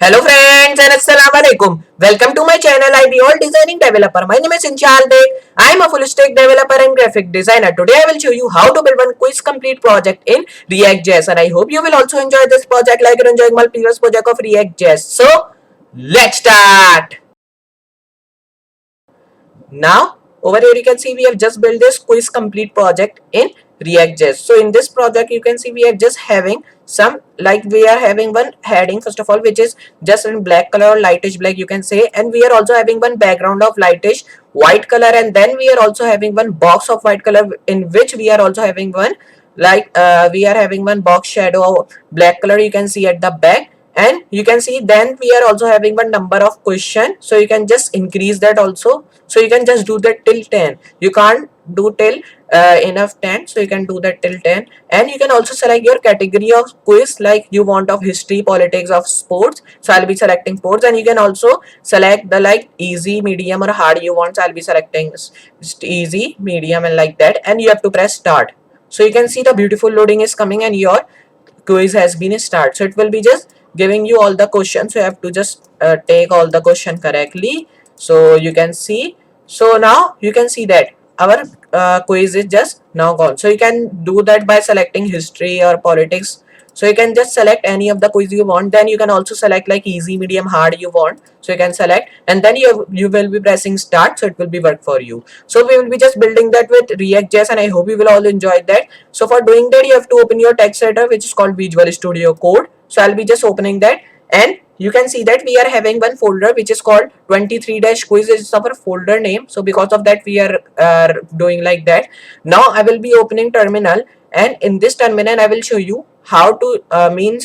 Hello friends and assalamu alaikum. Welcome to my channel Ideal Designing Developer. My name is Inshal Beg. I am a full stack developer and graphic designer. Today I will show you how to build one quiz complete project in React.js, and I hope you will also enjoy this project like you're enjoying my previous project of React.js. So let's start. Now over here you can see we have just built this quiz complete project in React.js. So in this project you can see we are just having some, like we are having one heading first of all, which is just in black color or lightish black you can say, and we are also having one background of lightish white color, and then we are also having one box of white color in which we are also having one, like we are having one box shadow of black color you can see at the back. And you can see then we are also having one number of question, so you can just increase that also. So you can just do that till 10. You can't do till enough 10, so you can do that till 10. And you can also select your category of quiz, like you want of history, politics, of sports, so I'll be selecting sports. And you can also select the like easy, medium or hard you want, so I'll be selecting easy, medium and like that, and you have to press start. So you can see the beautiful loading is coming and your quiz has been started. So it will be just giving you all the questions, so you have to just take all the question correctly. So you can see, so now you can see that our quiz is just now gone. So you can do that by selecting history or politics. So you can just select any of the quiz you want. Then you can also select like easy, medium, hard you want. So you can select, and then you will be pressing start, so it will be work for you. So we will be just building that with React.js, and I hope you will all enjoy that. So for doing that you have to open your text editor, which is called Visual Studio Code. So I'll be just opening that, and you can see that we are having one folder which is called 23-quiz is our folder name. So because of that we are doing like that. Now I will be opening terminal, and in this terminal I will show you how to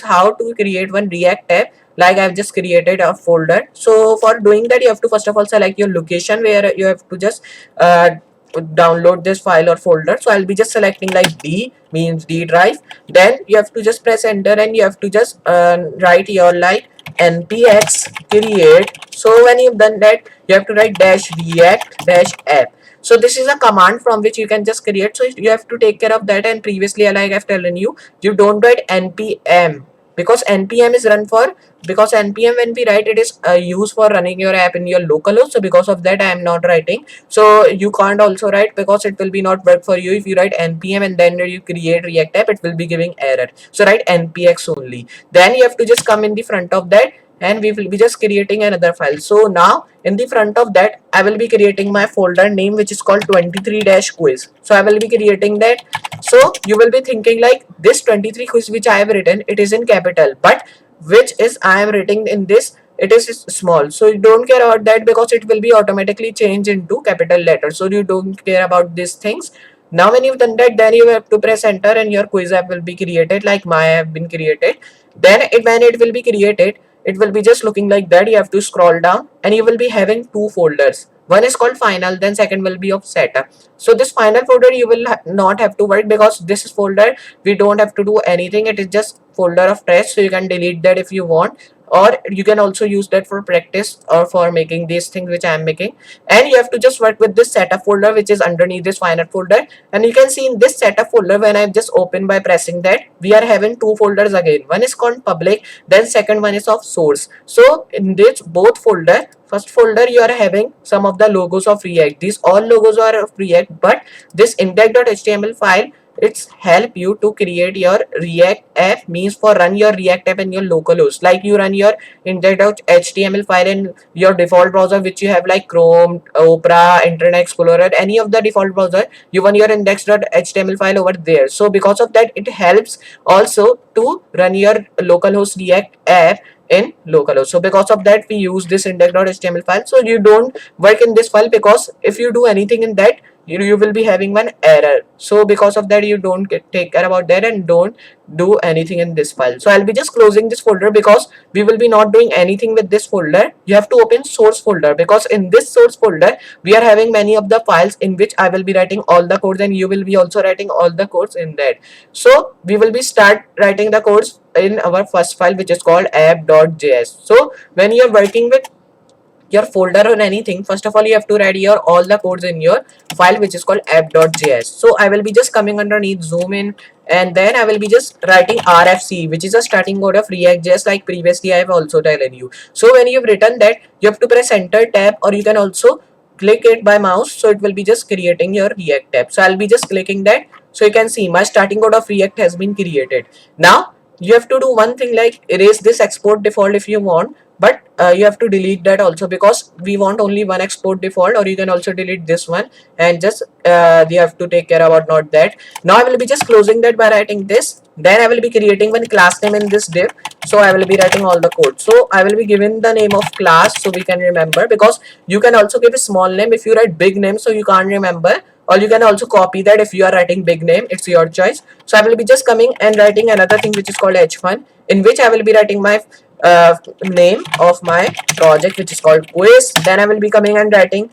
how to create one React tab. Like I've just created a folder. So for doing that you have to first of all select your location where you have to just uh, download this file or folder. So I'll be just selecting like D, means D drive. Then you have to just press enter, and you have to just write your like npx create. So when you've done that you have to write dash react dash app. So this is a command from which you can just create, so you have to take care of that. And previously, like I've told you don't write npm, because npm is run for, because npm when we write it is used for running your app in your localhost. So because of that I am not writing. So you can't also write, because it will be not work for you. If you write npm and then you create React app, it will be giving error. So write npx only. Then you have to just come in the front of that, and we will be just creating another file. So now in the front of that I will be creating my folder name, which is called 23-quiz. So I will be creating that. So you will be thinking like this 23 quiz which I have written, it is in capital, but which is I am writing in this, it is small. So you don't care about that, because it will be automatically changed into capital letters. So you don't care about these things. Now when you've done that, then you have to press enter, and your quiz app will be created, like my have been created. Then when it will be created, it will be just looking like that. You have to scroll down, and you will be having two folders. One is called final, then second will be of setup. So this final folder you will not have to worry, because this folder we don't have to do anything. It is just folder of test, so you can delete that if you want, or you can also use that for practice or for making these things which I am making. And you have to just work with this setup folder, which is underneath this final folder. And you can see in this setup folder, when I just open by pressing that, we are having two folders again. One is called public, then second one is of source. So in this both folder, first folder you are having some of the logos of React. These all logos are of React, but this index.html file, it's help you to create your React app, means for run your React app in your localhost. Like you run your index.html file in your default browser, which you have like Chrome, Opera, Internet Explorer, any of the default browser, you run your index.html file over there. So because of that, it helps also to run your localhost React app in localhost. So because of that we use this index.html file. So you don't work in this file, because if you do anything in that, you will be having one error. So because of that you don't take care about that, and don't do anything in this file. So I'll be just closing this folder, because we will be not doing anything with this folder. You have to open source folder, because in this source folder we are having many of the files in which I will be writing all the codes, and you will be also writing all the codes in that. So we will be start writing the codes in our first file, which is called app.js. So when you are working with your folder or anything, first of all you have to write your all the codes in your file which is called app.js. So I will be just coming underneath, zoom in, and then I will be just writing RFC, which is a starting code of React.js, like previously I have also telling you. So when you've written that, you have to press enter tab, or you can also click it by mouse, so it will be just creating your React tab. So I'll be just clicking that, so you can see my starting code of React has been created. Now you have to do one thing, like erase this export default if you want, but you have to delete that also, because we want only one export default, or you can also delete this one, and just you have to take care about not that. Now I will be just closing that by writing this. Then I will be creating one class name in this div, so I will be writing all the code. So I will be giving the name of class so we can remember, because you can also give a small name. If you write big name, so you can't remember, or you can also copy that if you are writing big name, it's your choice. So I will be just coming and writing another thing which is called h1, in which I will be writing my name of my project which is called quiz. Then I will be coming and writing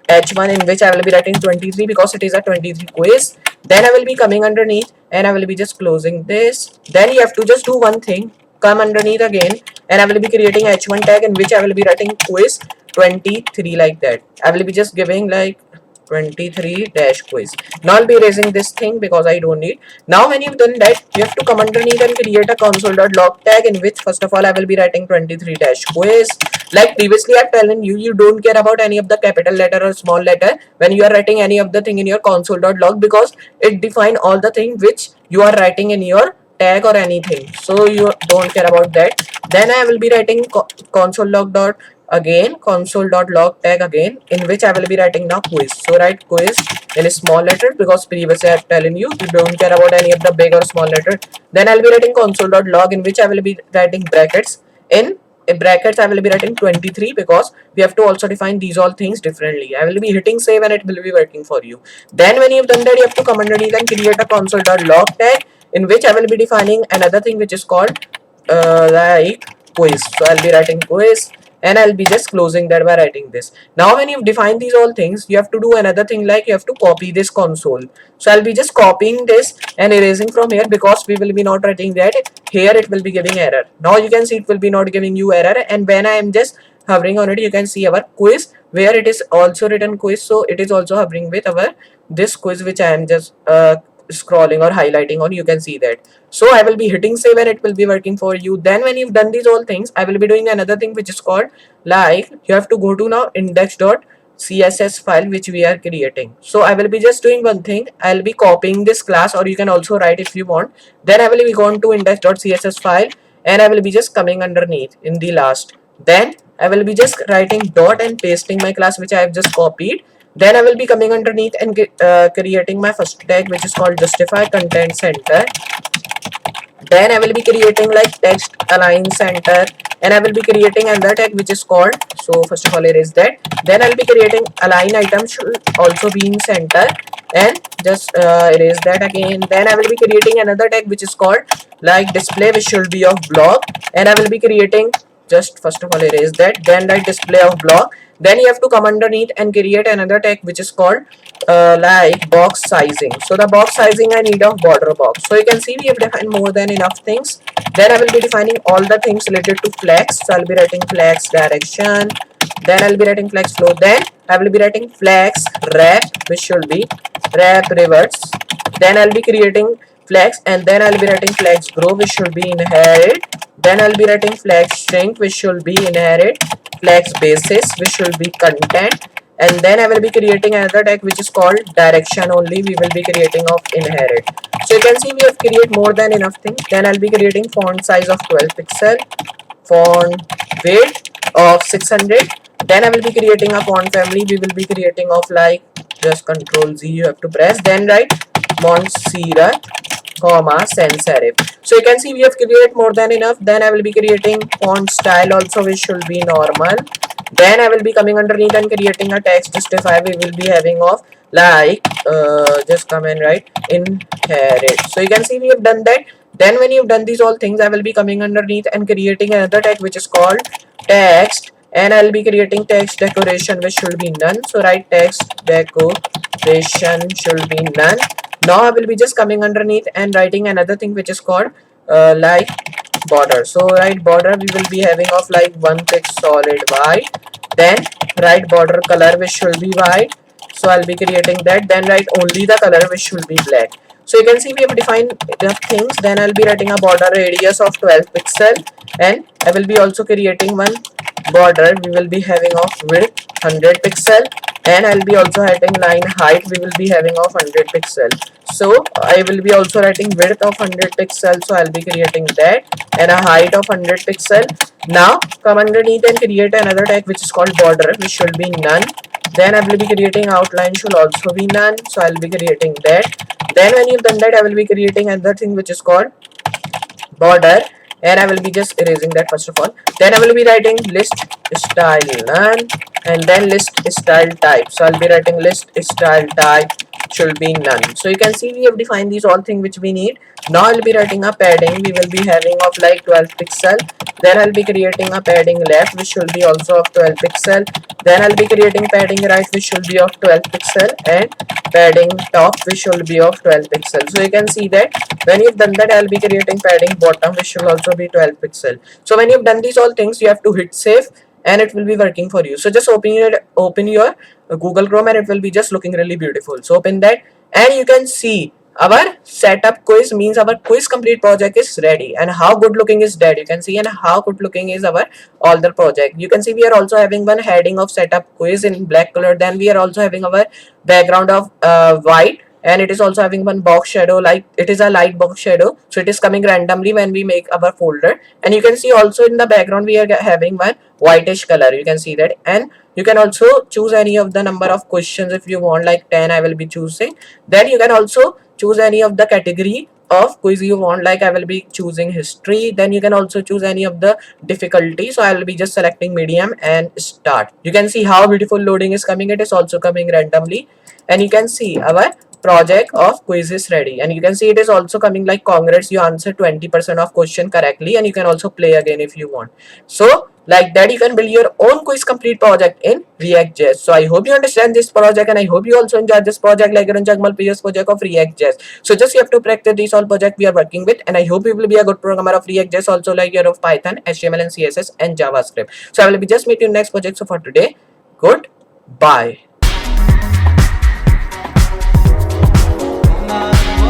h1, in which I will be writing 23 because it is a 23 quiz. Then I will be coming underneath and I will be just closing this. Then you have to just do one thing, come underneath again, and I will be creating h1 tag, in which I will be writing quiz 23, like that. I will be just giving like 23 dash quiz. Now I'll be erasing this thing because I don't need. Now when you've done that, you have to come underneath and create a console.log tag, in which first of all I will be writing 23 dash quiz. Like previously I've telling you, you don't care about any of the capital letter or small letter when you are writing any of the thing in your console.log, because it define all the thing which you are writing in your tag or anything, so you don't care about that. Then I will be writing console.log dot again, console.log tag again, in which I will be writing now quiz. So write quiz in a small letter, because previously I have telling you, you don't care about any of the big or small letter. Then I'll be writing console.log, in which I will be writing brackets. In brackets I will be writing 23, because we have to also define these all things differently. I will be hitting save and it will be working for you. Then when you've done that, you have to come underneath and create a console.log tag, in which I will be defining another thing which is called like quiz. So I'll be writing quiz, and I'll be just closing that by writing this. Now when you've defined these all things, you have to do another thing, like you have to copy this console. So I'll be just copying this and erasing from here, because we will be not writing that here, it will be giving error. Now you can see it will be not giving you error, and when I am just hovering on it, you can see our quiz, where it is also written quiz, so it is also hovering with our this quiz which I am just scrolling or highlighting on. You can see that. So I will be hitting save and it will be working for you. Then when you've done these all things, I will be doing another thing which is called, like you have to go to now index.css file which we are creating. So I will be just doing one thing, I'll be copying this class, or you can also write if you want. Then I will be going to index.css file, and I will be just coming underneath in the last. Then I will be just writing dot and pasting my class which I have just copied. Then I will be coming underneath and creating my first tag which is called justify content center. Then I will be creating like text align center, and I will be creating another tag which is called, so first of all erase that. Then I'll be creating align item should also be in center, and just erase that again. Then I will be creating another tag which is called like display which should be of block, and I will be creating, just first of all erase that, then write display of block. Then you have to come underneath and create another tag which is called like box sizing. So the box sizing I need of border box. So you can see we have defined more than enough things. Then I will be defining all the things related to flex. So I'll be writing flex direction, then I'll be writing flex flow, then I will be writing flex wrap which should be wrap reverse. Then I'll be creating flex, and then I'll be writing flex grow which should be inherit. Then I'll be writing flex shrink which should be inherit, flex basis which should be content, and then I will be creating another tag which is called direction only we will be creating of inherit. So you can see we have created more than enough things. Then I'll be creating font size of 12 pixel, font weight of 600. Then I will be creating a font family we will be creating of like, just control Z you have to press, then write Montserrat comma sans serif. So you can see we have created more than enough. Then I will be creating font style also which should be normal. Then I will be coming underneath and creating a text justify we will be having of like just come and write inherit. So you can see we have done that. Then when you've done these all things, I will be coming underneath and creating another tag which is called text, and I'll be creating text decoration which should be none. So write text decoration should be none. Now I will be just coming underneath and writing another thing which is called like border. So right border we will be having of like one pic solid white, then right border color which should be white, so I'll be creating that. Then write only the color which should be black. So you can see we have defined enough things. Then I'll be writing a border radius of 12 pixel, and I will be also creating one border we will be having of width 100 pixel, and I'll be also writing line height we will be having of 100 pixel. So I will be also writing width of 100 pixel, so I'll be creating that, and a height of 100 pixel. Now come underneath and create another tag which is called border, which should be none. Then I will be creating outline should also be none, so I'll be creating that. Then when you've done that, I will be creating another thing which is called border, and I will be just erasing that first of all. Then I will be writing list style none, and then list style type. So I'll be writing list style type should be none. So you can see we have defined these all things which we need. Now I'll be writing a padding we will be having of like 12 pixel. Then I'll be creating a padding left which should be also of 12 pixel. Then I'll be creating padding right which should be of 12 pixel, and padding top which should be of 12 pixel. So you can see that when you've done that, I'll be creating padding bottom which should also be 12 pixel. So when you've done these all things, you have to hit save and it will be working for you. So just open your Google Chrome and it will be just looking really beautiful. So open that and you can see our setup quiz means our quiz complete project is ready, and how good looking is that you can see, and how good looking is our all the project. You can see we are also having one heading of setup quiz in black color. Then we are also having our background of white, and it is also having one box shadow, like it is a light box shadow, so it is coming randomly when we make our folder. And you can see also in the background we are having one whitish color, you can see that. And you can also choose any of the number of questions if you want, like 10 I will be choosing. Then you can also choose any of the category of quiz you want, like I will be choosing history. Then you can also choose any of the difficulty, so I will be just selecting medium and start. You can see how beautiful loading is coming. It is also coming randomly, and you can see our project of quiz is ready. And you can see it is also coming like congrats, you answered 20% of question correctly, and you can also play again if you want. So like that you can build your own quiz complete project in React.js. So I hope you understand this project, and I hope you also enjoy this project like Arun Jagmal previous project of React.js. So just you have to practice these all project we are working with, and I hope you will be a good programmer of React.js also, like your of Python, HTML and CSS and JavaScript. So I will be just meet you next project. So for today, goodbye.